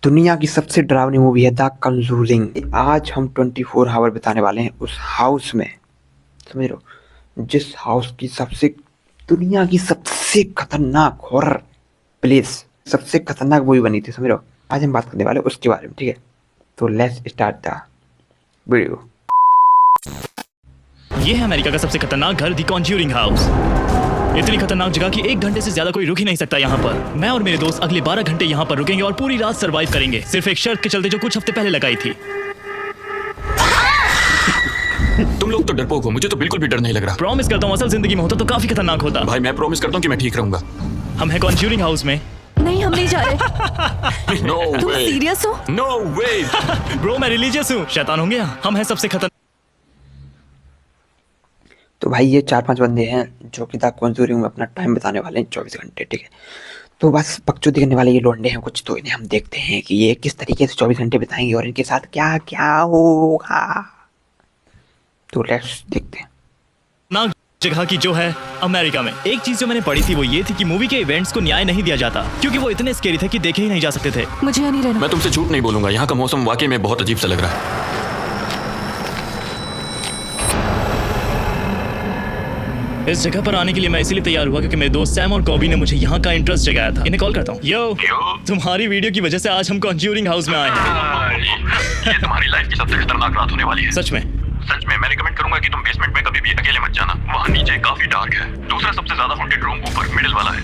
दुनिया की सबसे डरावनी मूवी है द कंजूरिंग। आज हम 24 आवर बिताने वाले हैं उस हाउस में, समझ रहे हो, जिस हाउस की दुनिया की सबसे खतरनाक हॉरर प्लेस, सबसे खतरनाक मूवी बनी थी, समझ रहे हो। आज हम बात करने वाले हैं उसके बारे में, ठीक है। तो लेट्स स्टार्ट द वीडियो। ये है अमेरिका का सबसे खतरनाक घर, द कॉन्ज्यूरिंग हाउस। इतनी खतरनाक जगह कि 1 घंटे से ज्यादा कोई रुक ही नहीं सकता यहाँ पर। मैं और मेरे दोस्त अगले 12 घंटे यहाँ पर रुकेंगे और पूरी रात सरवाइव करेंगे, सिर्फ एक शर्त के चलते जो कुछ हफ्ते पहले लगाई थी। तुम लोग तो डरपोक हो, मुझे तो बिल्कुल भी डर नहीं लग रहा। प्रॉमिस करता हूँ, असल जिंदगी में होता तो काफी खतरनाक होता। भाई मैं प्रॉमिस करता हूँ कि मैं ठीक रहूंगा। हम हैं कॉन्ज्यूरिंग हाउस में। नहीं, हम नहीं जा रहे। No तुम way. सीरियस हो? No way. ब्रो मैं रिलीजियस हूँ, शैतान होंगे यहाँ। हम हैं सबसे खतरनाक। तो भाई ये 4-5 बंदे हैं जो कि द कंजूरिंग में अपना टाइम बिताने वाले हैं 24 घंटे, ठीक है। तो बस बकचोदी करने वाले ये लोंडे हैं कुछ, तो इन्हें हम देखते हैं कि ये किस तरीके से 24 घंटे बिताएंगे और इनके साथ क्या क्या होगा। तो लेट्स देखते हैं। नाक जगह की जो है अमेरिका में। एक चीज जो मैंने पढ़ी थी वो ये थी कि मूवी के इवेंट्स को न्याय नहीं दिया जाता, क्योंकि वो इतने स्केरी थे कि देखे ही नहीं जा सकते थे। मुझे यहाँ नहीं रहना। मैं तुमसे झूठ नहीं बोलूंगा, यहाँ का मौसम वाकई में बहुत अजीब सा लग रहा है। इस जगह पर आने के लिए मैं इसीलिए तैयार हुआ क्योंकि मेरे दोस्त सैम और कॉबी ने मुझे यहाँ का इंटरेस्ट जगाया था। इन्हें कॉल करता हूँ। यो, तुम्हारी वीडियो की वजह से आज हम कॉन्ज्यूरिंग हाउस में आए हैं। ये तुम्हारी लाइफ की सबसे खतरनाक रात होने वाली है। सच में मैं रिकमेंड करूंगा कि तुम बेसमेंट में कभी भी अकेले मत जाना। वहाँ नीचे काफी डार्क है। दूसरा सबसे ज्यादा हॉन्टेड रूम ऊपर मिडिल वाला है।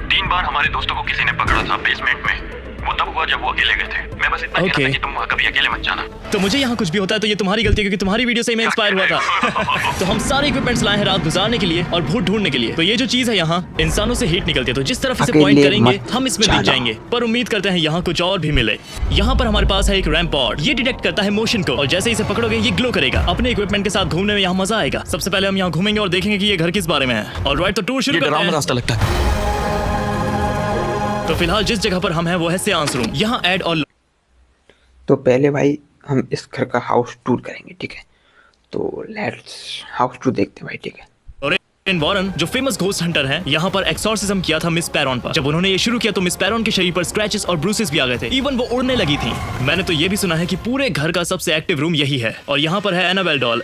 3 बार हमारे दोस्तों को किसी ने पकड़ा था बेसमेंट में। वो तब हुआ जब वो अकेले गए थे। मैं बस इतना कहना था कि तुम वहाँ कभी अकेले मत जाना। तो मुझे यहाँ कुछ भी होता है तो ये तुम्हारी गलती है, क्योंकि तुम्हारी वीडियो से मैं इंस्पायर हुआ था। तो हम सारे इक्विपमेंट्स लाए हैं रात गुजारने के लिए और भूत ढूंढने के लिए। तो ये जो चीज है यहाँ इंसानों से हीट निकलती है, तो जिस तरफ इसे पॉइंट करेंगे हम इसमें दिख जाएंगे। पर उम्मीद करते हैं यहाँ कुछ और भी मिले। यहाँ पर हमारे पास है एक रैंप पॉड। ये डिटेक्ट करता है मोशन को और जैसे इसे पकड़ोगे ये ग्लो करेगा। अपने इक्विपमेंट के साथ घूमने में यहाँ मजा आएगा। सबसे पहले हम यहाँ घूमेंगे और देखेंगे कि ये घर किस बारे में है। ऑलराइट, तो टूर शुरू करते हैं। रास्ता लगता है। तो फिलहाल जिस जगह पर हम हैं वो है सेंस रूम। यहाँ ऐड और तो पहले भाई हम इस घर का हाउस टूर करेंगे, ठीक है। तो लेट्स हाउस टूर देखते हैं भाई, ठीक है। लॉरेन वॉरन जो फेमस घोस्ट हंटर हैं, यहाँ पर एक्सॉर्सिज्म किया था मिस पैरॉन पर। जब उन्होंने ये शुरू किया तो मिस पैरॉन के शरीर पर स्क्रैचेस और ब्रूसेस भी आ गए थे। इवन वो उड़ने लगी थी। मैंने तो ये भी सुना है कि पूरे घर का सबसे एक्टिव रूम यही है। और यहाँ पर है Annabelle doll.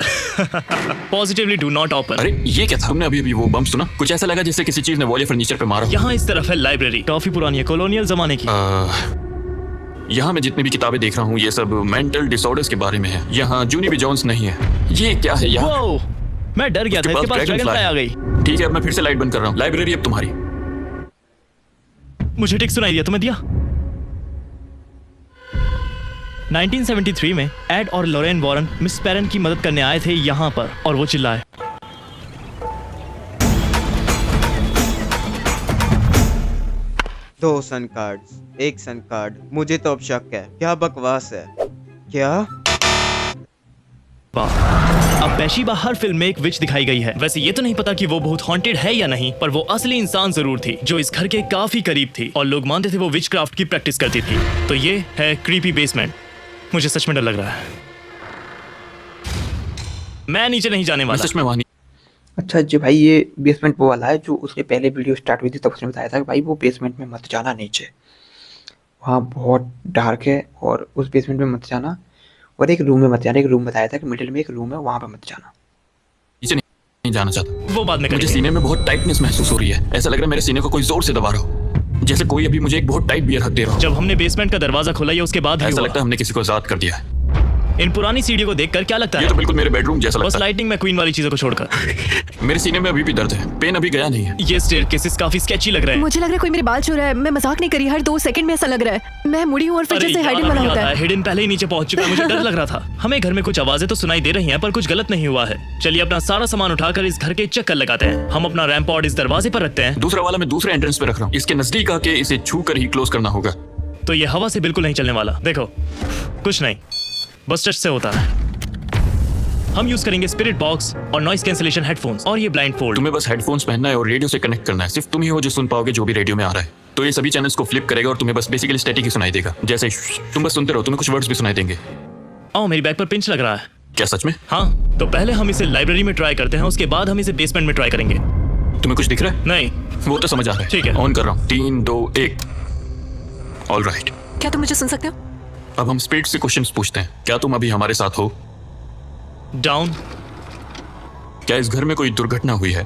Positively do not open. अरे ये क्या था? तुमने अभी वो बम सुना? कुछ ऐसा लगा जैसे किसी चीज ने वॉल या फर्नीचर पे मारा। यहाँ इस तरफ है लाइब्रेरी, काफी पुरानी है, कॉलोनियल जमाने की। यहाँ मैं जितनी भी किताबें देख रहा हूँ ये सब मेंटल डिसऑर्डर्स के बारे में है। यहाँ जूनी बी जोन्स नहीं है। ये क्या है यहाँ? मैं डर गया था, इसके पास ड्रैगनफ्लाई आ गई। ठीक है, अब मैं फिर से लाइट बंद कर रहा हूँ। लाइब्रेरी अब तुम्हारी। मुझे ठीक सुनाई दिया, तुम्हें दिया? 1973 में एड और लॉरेन वॉरन मिस पैरन की मदद करने आए थे यहाँ पर और वो चिल्लाए। दो सन कार्ड्स, एक सन कार्ड। मुझे तो अब शक है। क्या बकवास है? क्या? अब बैशीबा हर फिल्म में एक विच दिखाई गई है। वैसे ये तो नहीं पता कि वो बहुत हॉन्टेड है या नहीं, पर वो असली इंसान जरूर थी जो इस घर के काफी करीब थी और लोग मानते थे वो विच क्राफ्ट की प्रैक्टिस करती थी। तो ये है क्रीपी बेसमेंट। मुझे सच में डर लग रहा है। मैं नीचे नहीं जाने वाला। सच में वहाँ अच्छा जी भाई, ये बेसमेंट वो वाला है जो उसके पहले वीडियो स्टार्ट हुई थी तब उसने बताया था कि भाई वो बेसमेंट में मत जाना, नीचे वहाँ बहुत डार्क है और उस बेसमेंट में मत जाना। और एक रूम में मत जाना। एक रूम बताया था कि मिडिल में एक रूम है, वहाँ पे मत जाना। नीचे नहीं जाना चाहता। वो बाद में मुझे सीने में बहुत टाइटनेस महसूस हो रही है। ऐसा लग रहा है मेरे सीने को कोई जोर से दबा रहा हो, जैसे कोई अभी मुझे एक बहुत टाइट बियर हक दे रहा हो। जब हमने बेसमेंट का दरवाजा खोला या उसके बाद ऐसा लगता है हमने किसी को आजाद कर दिया है। इन पुरानी सीढ़ियों को देखकर क्या लगता है? ये तो बिल्कुल मेरे बेडरूम जैसा लगता बस है। लाइटिंग में क्वीन वाली चीजों को छोड़कर। मेरे सीने में अभी भी दर्द है। पेन अभी गया नहीं है। ये स्टेयरकेसेस काफी स्केची लग रहे हैं। मुझे लग रहा है कोई मेरे बाल छू रहा है। मैं मजाक नहीं करी, हर 2 सेकंड में ऐसा लग रहा है। मैं मुड़ी हूँ और फिर जैसे हाइडन बना होता है। हिडन पहले ही नीचे पहुंच चुका है। मुझे डर लग रहा था। हमें घर में कुछ आवाजें तो सुनाई दे रही हैं, पर कुछ गलत नहीं हुआ है। चलिए अपना सारा सामान उठाकर इस घर के चक्कर लगाते हैं। हम अपना रैंप पॉड इस दरवाजे पर रखते हैं। दूसरा वाला मैं दूसरे एंट्रेंस पे रख रहा हूँ। इसके नजदीक आके इसे छू कर ही क्लोज करना होगा। तो ये हवा से बिल्कुल नहीं चलने वाला। देखो कुछ नहीं, बस टच से होता है। हम यूज करेंगे स्पिरिट बॉक्स और नॉइस कैंसिलेशन हेडफोन्स और ये ब्लाइंड फोल्ड। तुम्हें बस हेडफोन्स पहनना है और रेडियो से कनेक्ट करना है। सिर्फ तुम ही हो जो सुन पाओगे जो भी रेडियो में आ रहा है। तो ये सभी चैनल्स को फ्लिप करेगा और तुम्हें बस बेसिकली स्टैटिक ही सुनाई देगा। जैसे तुम बस सुनते रहो, तुम्हें कुछ वर्ड्स भी सुनाई देंगे। आओ, मेरी बैक पर पिंच लग रहा है। क्या सच में? हाँ, तो पहले हम इसे लाइब्रेरी में ट्राई करते हैं, उसके बाद हम इसे बेसमेंट में ट्राई करेंगे। तुम्हें कुछ दिख रहा है? नहीं, वो तो समझ आ रहा है। ठीक है। ऑन कर रहा हूँ। 3 2 1। All right. क्या तुम मुझे सुन सकते हो? अब हम स्पीड से क्वेश्चंस पूछते हैं। क्या तुम अभी हमारे साथ हो? डाउन। क्या इस घर में कोई दुर्घटना हुई है?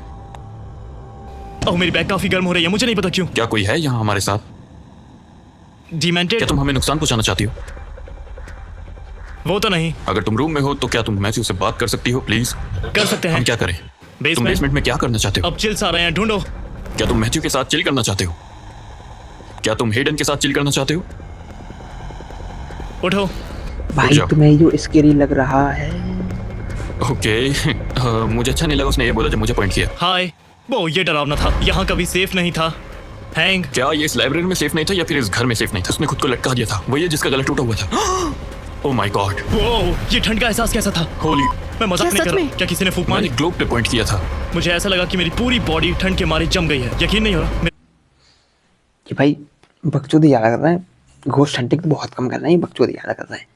ओह, मेरी बैग काफी गर्म हो रही है, मुझे नहीं पता क्यों। क्या कोई है यहाँ हमारे साथ? डिमेंटेड? क्या तुम हमें नुकसान पहुंचाना चाहती हो? वो तो नहीं। अगर तुम रूम में हो तो क्या तुम मैथ्यू से बात कर सकती हो प्लीज? कर सकते हैं। हम क्या करें? तुम बेसमेंट। बेसमेंट में क्या करना चाहते हो? अब चिल्स आ रहे हैं, ढूंढो। क्या तुम मैथ्यू के साथ चिल करना चाहते हो? क्या तुम हेडन के साथ चिल करना चाहते हो? उठो। भाई जाओ। तुम्हें जो स्केरी लग रहा है। ओके मुझे अच्छा नहीं लगा उसने ये बोला जब मुझे पॉइंट किया। हाय। वो ये डरावना था, यहाँ कभी सेफ नहीं था। हैंग। क्या ये इस लाइब्रेरी में सेफ नहीं था या फिर इस घर में सेफ नहीं था? उसने खुद को लटका दिया था, वही है जिसका गला टूटा हुआ था। Oh my God. वो ये ठंड का एहसास कैसा था? होली। मैं मजाक क्या नहीं सच कर रहा। में? क्या किसी ने फूक मैंने मारी? ग्लोब पे पॉइंट किया था। मुझे ऐसा लगा कि मेरी पूरी बॉडी ठंड के मारे जम गई है। यकीन नहीं हो रहा। कि भाई बकचोदी ज़्यादा कर रहा है। घोस्ट हंटिंग तो बहुत कम करना है, ये बकचोदी ज़्यादा कर रहा है।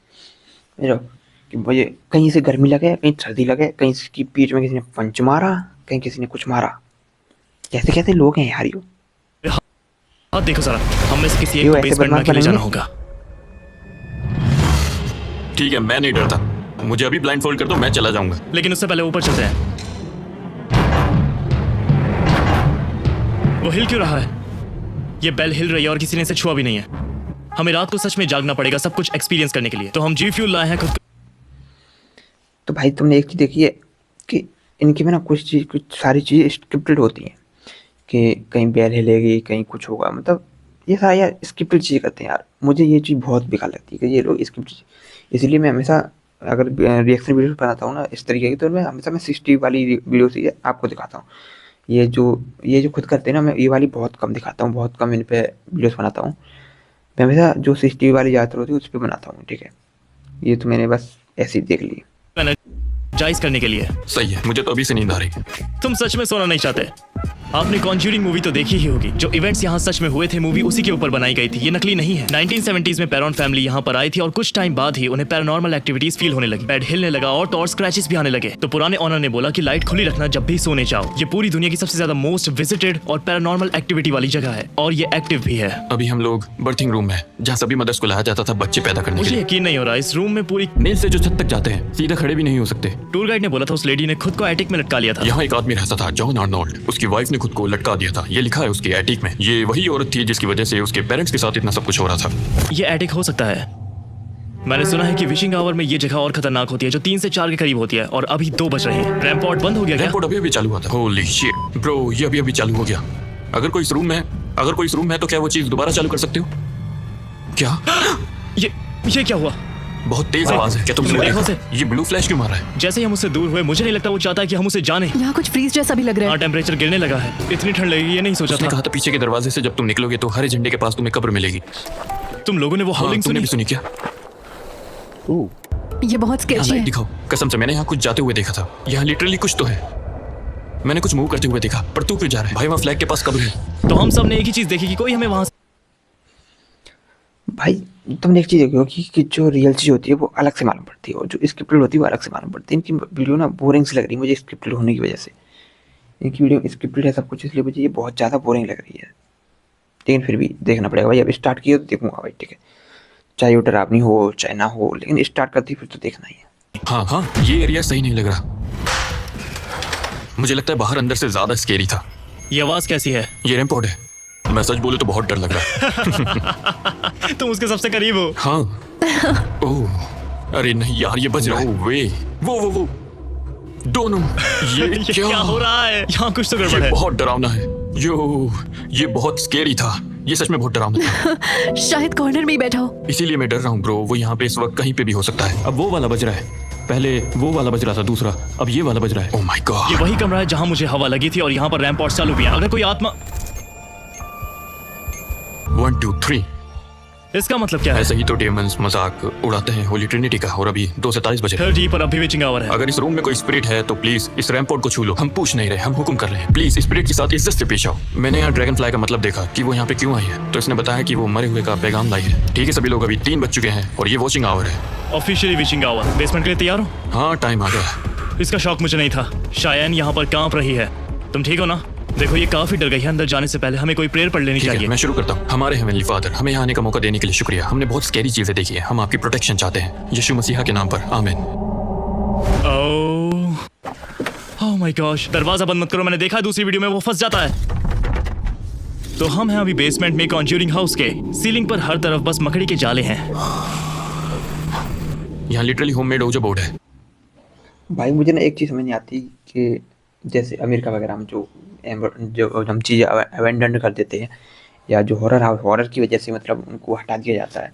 समझो कि मुझे कहीं से गर्मी लगे, कहीं सर्दी लगे, कहीं की पीठ में किसी ने पंच मारा, कहीं किसी ने कुछ मारा। कैसे कैसे लोग हैं यार यो। हाँ देखो जरा, हम में से किसी एक यो को ऐसे बेसमेंट में बदमाश अकेले जाना बनेंगे? होगा। ठीक है, मैं नहीं डरता। मुझे अभी ब्लाइंड फोल्ड कर दो, मैं चला जाऊंगा। लेकिन उससे पहले ऊपर चलते हैं। वो हिल क्यों रहा है? ये बेल हिल रही है और किसी ने इसे छुआ भी नहीं है। हमें रात को सच में जागना पड़ेगा सब कुछ एक्सपीरियंस करने के लिए। तो हम जी फ्यूल लाए हैं खुद को। तो भाई तुमने एक चीज़ देखी है कि इनकी में ना कुछ सारी चीज़ें स्क्रिप्टेड होती हैं कि कहीं बैल हिलेगी, कहीं कुछ होगा। मतलब ये सारा यार स्क्रिप्टेड चीज़ करते हैं यार। मुझे ये चीज़ बहुत बेकार लगती है कि ये लोग स्क्रिप्टेड। इसलिए मैं हमेशा अगर रिएक्शन वीडियो बनाता हूँ ना इस तरीके की, तो मैं हमेशा 60 वाली वीडियो से आपको दिखाता हूँ। ये जो खुद करते हैं ना, मैं ये वाली बहुत कम दिखाता हूँ, बहुत कम इन पे वीडियोस बनाता हूँ। मैं हमेशा जो 60 वाली ज़्यादातर होती है उस पर बनाता हूँ, ठीक है। ये तो मैंने बस ऐसे ही देख ली। जायज करने के लिए। सही है, मुझे तो अभी से नींद आ रही है। तुम सच में सोना नहीं चाहते? आपने कॉन्ज्यूरिंग मूवी तो देखी ही होगी। जो इवेंट्स यहाँ सच में हुए थे, मूवी उसी के ऊपर बनाई गई थी। ये नकली नहीं है। 1970s में पैरॉन फैमिली यहाँ पर आई थी और कुछ टाइम बाद ही उन्हें पैरानॉर्मल एक्टिविटीज फील होने लगी। बेड हिलने लगा और तो और स्क्रैचेस भी आने लगे। तो पुराने ओनर ने बोला कि लाइट खुली रखना जब भी सोने जाओ। ये पूरी दुनिया की सबसे ज्यादा मोस्ट विजिटेड और पैरानॉर्मल एक्टिविटी वाली जगह है और ये एक्टिव भी है। अभी हम लोग बर्थिंग रूम में, जहाँ सभी मदर्स को लाया जाता था बच्चे पैदा करने के मुझे लिए। यकीन नहीं हो रहा, इस रूम में पूरी नील से जो छत तक जाते हैं सीधा खड़े भी नहीं हो सकते। टूर गाइड ने बोला था उस लेडी ने खुद को एटिक में लटका लिया था। यहाँ एक आदमी रहता था, जॉन आर्नोल्ड। उसकी वाइफ ने खुद को लटका दिया था। ये लिखा है उसकी एटिक में। ये वही औरत थी जिसकी वजह से उसके पेरेंट्स के साथ इतना सब कुछ हो रहा था। ये एटिक हो सकता है। मैंने सुना है कि विशिंग आवर में ये जगह और खतरनाक होती है, जो 3 से 4 के करीब होती है और अभी 2 बज रहे हैं। रैम्पॉर्ट बंद हो गया क्या? रैम्पॉर्ट अभी चालू हुआ था। होली शिट ब्रो, ये अभी चालू हो गया। अगर कोई इस रूम में है तो क्या वो चीज दोबारा चालू कर सकते हो? क्या? ये क्या हुआ? बहुत तेज आवाज है। क्या तुमने तुमने देखा? देखा ये ब्लू फ्लैश क्यों मारा है? जैसे ही हम उससे दूर हुए, मुझे नहीं लगता वो चाहता है कि हम उसे जाने। यहाँ कुछ फ्रीज जैसा भी लग रहा हाँ, है। टेम्परेचर गिरने लगा है। इतनी ठंड लगेगी ये नहीं सोचा उसने था। कहा था पीछे के दरवाजे से जब तुम निकलोगे तो हरे झंडे के पास तुम्हें कब्र मिलेगी। तुम लोगों ने वो हाँ, हॉलिंग तुमने भी सुनी? सुनी क्या? ये बहुत यहाँ स्केची लाइट है। दिखाओ। कसम से मैंने यहाँ कुछ जाते हुए देखा था। यहाँ लिटरली कुछ तो है। मैंने कुछ मूव करते हुए देखा। पर तू क्यों जा रहा है? भाई वहाँ फ्लैग के पास कब्र है। तो हम सब ने एक ही चीज देखी कि कोई हमें वहां भाई तुमने एक चीज़ देखी होगी कि जो रियल चीज़ होती है वो अलग से मालूम पड़ती है और जो स्क्रिप्टेड होती है वो अलग से मालूम पड़ती है। इनकी वीडियो ना बोरिंग सी लग रही है मुझे स्क्रिप्टेड होने की वजह से। इनकी वीडियो स्क्रिप्टेड है सब कुछ, इसलिए मुझे ये बहुत ज़्यादा बोरिंग लग रही है। लेकिन फिर भी देखना पड़ेगा भाई। अब स्टार्ट किया तो देखूंगा भाई, ठीक है। चाहे वो डरावनी हो चाहे ना हो, लेकिन स्टार्ट करती फिर तो देखना ही है। हाँ, ये एरिया सही नहीं लग रहा। मुझे लगता है बाहर अंदर से ज्यादा स्केरी था। ये आवाज कैसी है? ये रैम्पॉर्ट है। मैं सच बोलूं तो बहुत डर लग रहा है। तुम उसके सबसे करीब हो। हाँ। ओह अरे नहीं यार, ये बज रहा है। वे वो दोनों ये क्या हो रहा है? यहाँ कुछ तो गड़बड़ ये है। बहुत डरावना है। ये बहुत स्केरी था। ये सच में बहुत डरावना था। शायद कॉर्नर में ही बैठा हो। इसीलिए मैं डर रहा हूँ ब्रो। वो यहाँ पे इस वक्त कहीं पे भी हो सकता है। अब वो वाला बज रहा है। पहले वो वाला बज रहा था दूसरा, अब ये वाला बज रहा है। ओह माय ये गॉड। वही कमरा है जहाँ मुझे हवा लगी थी और यहाँ पर रैम्पॉर्ट चालू भी है। अगर कोई आत्मा 1 2 3। इसका मतलब क्या है? ऐसे ही तो डेमंस मजाक उड़ाते हैं होली ट्रिनिटी का। और अभी 2:47 बजे। 30 पर अभी विचिंग आवर है। अगर इस रूम में कोई स्पिरिट है तो प्लीज इस रैम्पॉर्ट को छू लो। हम पूछ नहीं रहे, हम हुक्म कर रहे हैं। प्लीज स्पिरिट के साथ इज्जत से पेश आओ। मैंने यहाँ ड्रैगन फ्लाई का मतलब देखा कि वो यहाँ पे क्यों आई है, तो इसने बताया कि वो मरे हुए का पैगाम लाई है। ठीक है सभी लोग, अभी 3 बज चुके हैं और ये वॉचिंग आवर है। Officially witching hour. बेसमेंट के लिए तैयार हो? हाँ टाइम आ गया। इसका शौक मुझे नहीं था। शायन यहाँ पर कांप रही है। तुम ठीक हो ना? देखो ये काफी डर गई है, अंदर जाने से पहले हमें कोई प्रेयर पढ़ लेनी ठीक है, चाहिए। मैं शुरू करता हूँ। हमारे हेवनली फादर, हमें यहाँ आने का मौका देने के लिए शुक्रिया। हमने बहुत स्कैरी चीजें देखी है, हम आपकी प्रोटेक्शन चाहते हैं यीशु मसीहा के नाम पर, आमीन। ओह माय गॉश, दरवाजा बंद मत करो, मैंने देखा है दूसरी वीडियो में वो फंस जाता है। तो हम हैं अभी बेसमेंट में कॉन्ज्यूरिंग हाउस के। सीलिंग पर हर तरफ बस मकड़ी के जाले हैं। यहाँ लिटरली होममेड ओजा बोर्ड है। भाई मुझे ना एक चीज़ समझ नहीं आती कि जैसे अमेरिका वगैरह में जो हम चीज़ें अवेंडन कर देते हैं, या जो हॉरर की वजह से मतलब उनको हटा दिया जाता है,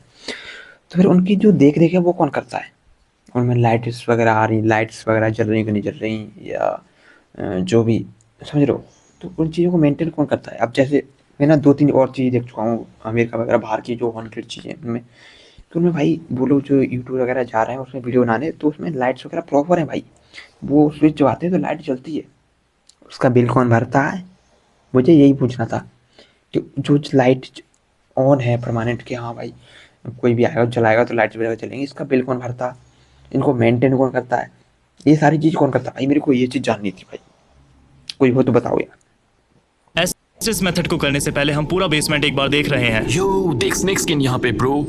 तो फिर उनकी जो देख रेख है वो कौन करता है? उनमें लाइट्स वगैरह आ रही, लाइट्स वगैरह जल रही कि नहीं जल रही, या जो भी, समझ रहे हो? तो उन चीज़ों को मेंटेन कौन करता है? अब जैसे मैं ना 2-3 और चीज़ देख चुका हूँ अमेरिका वगैरह बाहर की जो हॉन्टेड चीज़ें उनमें, तो उनमें भाई वो लोग जो यूट्यूब वगैरह जा रहे हैं उसमें वीडियो बनाने, तो उसमें लाइट्स वगैरह प्रॉपर है भाई। वो स्विच दबाते हैं तो लाइट जलती है। उसका बिल कौन भरता है? मुझे यही पूछना था कि जो लाइट ऑन है परमानेंट, कि हाँ भाई कोई भी आएगा जलाएगा तो लाइट्स वगैरह चलेंगी, इसका बिल कौन भरता? इनको मेंटेन कौन करता है? ये सारी चीज़ कौन करता है भाई? मेरे को ये चीज़ जाननी थी भाई, कोई हो तो बताओ यार। इस मेथड को करने से पहले हम पूरा बेसमेंट एक बार देख रहे हैं। यो देख स्नेक स्किन यहाँ पे ब्रो।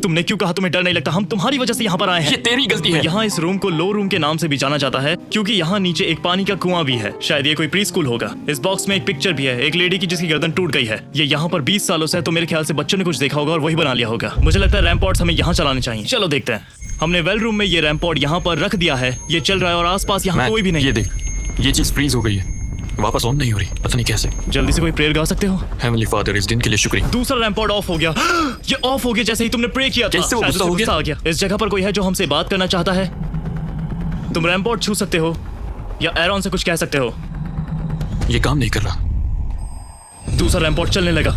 तुमने क्यों कहा तुम्हें डर नहीं लगता? हम तुम्हारी वजह से यहाँ पर आए हैं। ये तेरी गलती है। यहाँ इस रूम को लो रूम के नाम से भी जाना जाता है क्योंकि यहाँ नीचे एक पानी का कुआं भी है। शायद ये कोई प्री स्कूल होगा। इस बॉक्स में एक पिक्चर भी है, एक लेडी की जिसकी गर्दन टूट गई है। ये यहाँ पर 20 सालों से है, तो मेरे ख्याल से बच्चों ने कुछ देखा होगा और वही बना लिया होगा। मुझे लगता है रैम्पॉर्ट्स हमें यहाँ चलाने चाहिए। चलो देखते हैं। हमने वेल रूम में ये रैम्पॉर्ट यहाँ पर रख दिया है, ये चल रहा है और आसपास यहाँ कोई भी नहीं। ये देख, ये चीज फ्रीज हो गई है, वापस ऑन नहीं हो रही, पता नहीं कैसे। जल्दी से कोई प्रेयर गा सकते हो? हेवनली फादर, इस दिन के लिए शुक्रिया। दूसरा रैम्पॉर्ट ऑफ हो गया। ये ऑफ हो गया जैसे ही तुमने प्रे किया था। कैसे वो शायद गुस्सा हो उसे गया? आ गया। इस जगह पर कोई है जो हमसे बात करना चाहता है? तुम रैम्पॉर्ट छू सकते हो या एरॉन से कुछ कह सकते हो। ये काम नहीं कर रहा। दूसरा रैम्पॉर्ट चलने लगा।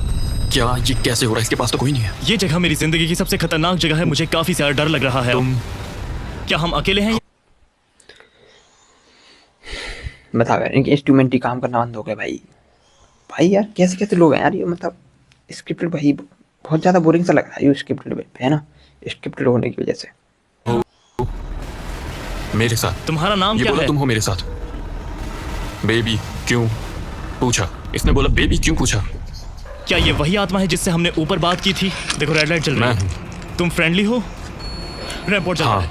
क्या ये कैसे हो रहा है? इसके पास तो कोई नहीं है। ये जगह मेरी जिंदगी की सबसे खतरनाक जगह है। मुझे काफी ज्यादा डर लग रहा है। क्या हम अकेले हैं? बताओ यार, इनके इंस्ट्रूमेंट ही काम करना बंद हो गए भाई यार कैसे कैसे लोग हैं यार ये, मतलब स्क्रिप्टेड भाई बहुत ज़्यादा बोरिंग सा लग रहा है ये स्क्रिप्टेड है ना, स्क्रिप्टेड होने की वजह से। मेरे साथ। तुम्हारा नाम ये क्या बोला है? तुम हो मेरे साथ। बेबी क्यों पूछा? इसने बोला बेबी क्यों पूछा? क्या ये वही आत्मा है जिससे हमने ऊपर बात की थी? देखो रेड लाइट चल रही मैं है। तुम फ्रेंडली हो? रैम्पॉर्ट चल रहा हाँ। है।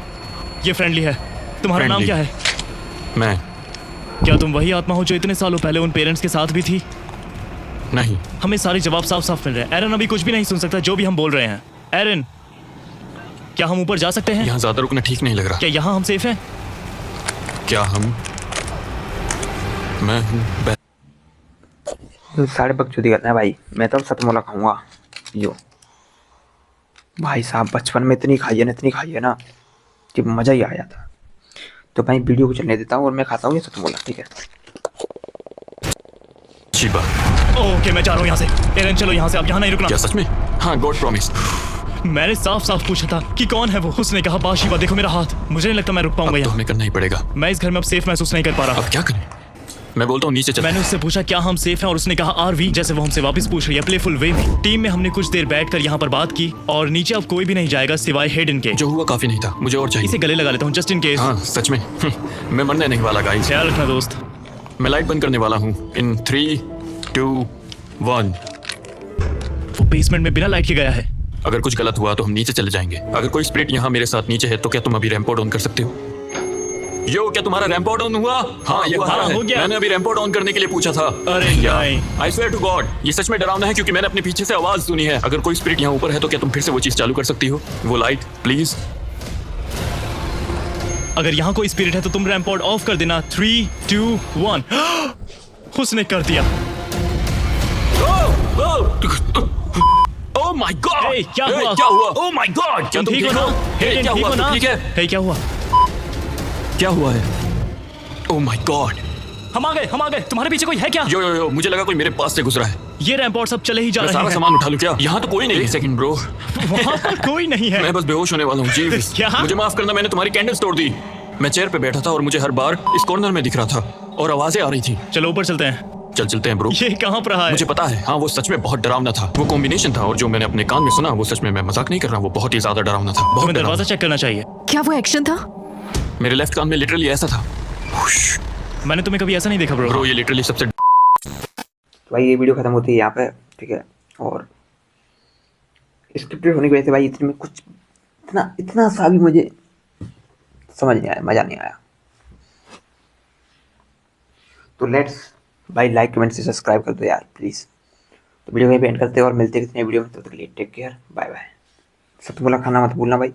ये फ्रेंडली है। तुम्हारा नाम Friendly। क्या है? मैं क्या तुम वही आत्मा हो जो इतने सालों पहले उन पेरेंट्स के साथ भी थी? नहीं। हमें सारे जवाब साफ साफ मिल रहे हैं। एरन अभी कुछ भी नहीं सुन सकता जो भी हम बोल रहे हैं। एरन, क्या हम ऊपर जा सकते हैं? यहाँ ज्यादा रुकना ठीक नहीं लग रहा। क्या यहाँ हम सेफ हैं? क्या हम मैं हूँ तो साढ़े बकचोदी करना है भाई। मैं तो सतमोला खाऊंगा यो भाई साहब। बचपन में इतनी खाई है ना कि मज़ा ही आ जाता। तो भाई वीडियो को चलने देता हूँ और मैं खाता हूँ ये सतमोला, ठीक है? शिबा। ओके मैं जा रहा हूँ यहाँ से। एरन चलो यहाँ से, आप यहाँ नहीं रुकना। क्या सच में? हाँ, गॉड प्रॉमिस। मैंने साफ साफ पूछा था कि कौन है वो। उसने कहा बाशिबा। देखो मेरा हाथ। मुझे नहीं लगता मैं रुक पाऊंगा अब तो यहाँ। हमें करना ही पड़ेगा। मैं इस घर में अब सेफ महसूस नहीं कर पा रहा। अब क्या करें? मैं बोलता हूँ नीचे चल। मैंने उससे पूछा क्या हम सेफ हैं और उसने कहा आरवी, जैसे वो हमसे वापस पूछ रही है प्लेफुल वे में। टीम में हमने कुछ देर बैठकर यहाँ पर बात की और नीचे अब कोई भी नहीं जाएगा सिवाय हेडन के। जो हुआ काफी नहीं था, मुझे और चाहिए। इसे गले लगा लेता हूँ जस्ट इन केस। हाँ सच में। मैं मरने नहीं वाला गाइस। ख्याल रखना दोस्त। मैं लाइट बंद करने वाला हूँ इन 3, 2, 1। वो बेसमेंट में बिना लाइट के गया है। अगर कुछ गलत हुआ तो हम नीचे चले जाएंगे। अगर कोई स्पिरिट यहाँ मेरे साथ नीचे है तो क्या तुम अभी रैम्पोर्ट ऑन कर सकते हो? यो, क्या तुम्हारा रैम्पोर्ट ऑन हुआ? हाँ ये हाँ, है। हो गया। मैंने अभी रैम्पोर्ट ऑन करने के लिए पूछा था। अरे नहीं। आई स्वेयर टू गॉड, ये सच में डरावना है क्योंकि मैंने अपने पीछे से आवाज सुनी है। अगर कोई स्पिरिट यहाँ ऊपर है तो क्या तुम फिर से वो चीज चालू कर सकती हो? वो लाइट प्लीज। अगर यहाँ कोई स्पिरिट है तो तुम रैम्पोर्ट ऑफ कर देना। 3, 2, 1। उसने कर दिया। Oh my God! Hey, क्या हुआ? क्या हुआ? Oh my God! क्या तुम ठीक हो? Hey, क्या हुआ? तुम ठीक है? Hey, क्या हुआ? क्या हुआ है? Oh my God! हम आ गए। तुम्हारे पीछे कोई है क्या? यो, मुझे लगा कोई मेरे पास से गुजरा है। ये रैम्पोर्ट सब चले ही जा मैं रहे सारा हैं। सामान उठा लूं क्या? यहाँ तो कोई नहीं है। एक सेकंड ब्रो। वहाँ पर कोई नहीं है। मैं बस बेहोश होने वाला हूँ जी। क्या? मुझे माफ करना, मैंने तुम्हारी कैंडल्स तोड़ दी। मैं चेयर पे बैठा था और मुझे हर बार इस कॉर्नर में दिख रहा था और आवाजें आ रही थी। चलो ऊपर चलते हैं। चलते हैं ब्रो। ये कहाँ पर है? मुझे पता है। हाँ वो सच में बहुत डरावना था। वो कॉम्बिनेशन था और जो मैंने अपने कान में सुना वो सच में, मैं मजाक नहीं कर रहा, वो बहुत ही ज्यादा डरावना था। बहुत हमें दरवाजा डरावना। चेक करना चाहिए। क्या वो एक्शन था? मेरे लेफ्ट कान में लिटरली ऐसा था। मैंने तुम्हें कभी ऐसा नहीं देखा ब्रो। ब्रो ये लिटरली सबसे तो भाई ये वीडियो खत्म होती है यहाँ पे, ठीक है। और स्क्रिप्टेड होने की वजह से भाई इतने में कुछ इतना इतना सा भी मुझे समझ नहीं आया, मज़ा नहीं आया। तो लेट्स भाई लाइक कमेंट से सब्सक्राइब कर दो यार प्लीज़। तो वीडियो को यहीं पे एंड करते हैं और मिलते हैं कितने वीडियो में, तब तक के लिए टेक केयर, बाय बाय। सतमुला खाना मत भूलना भाई।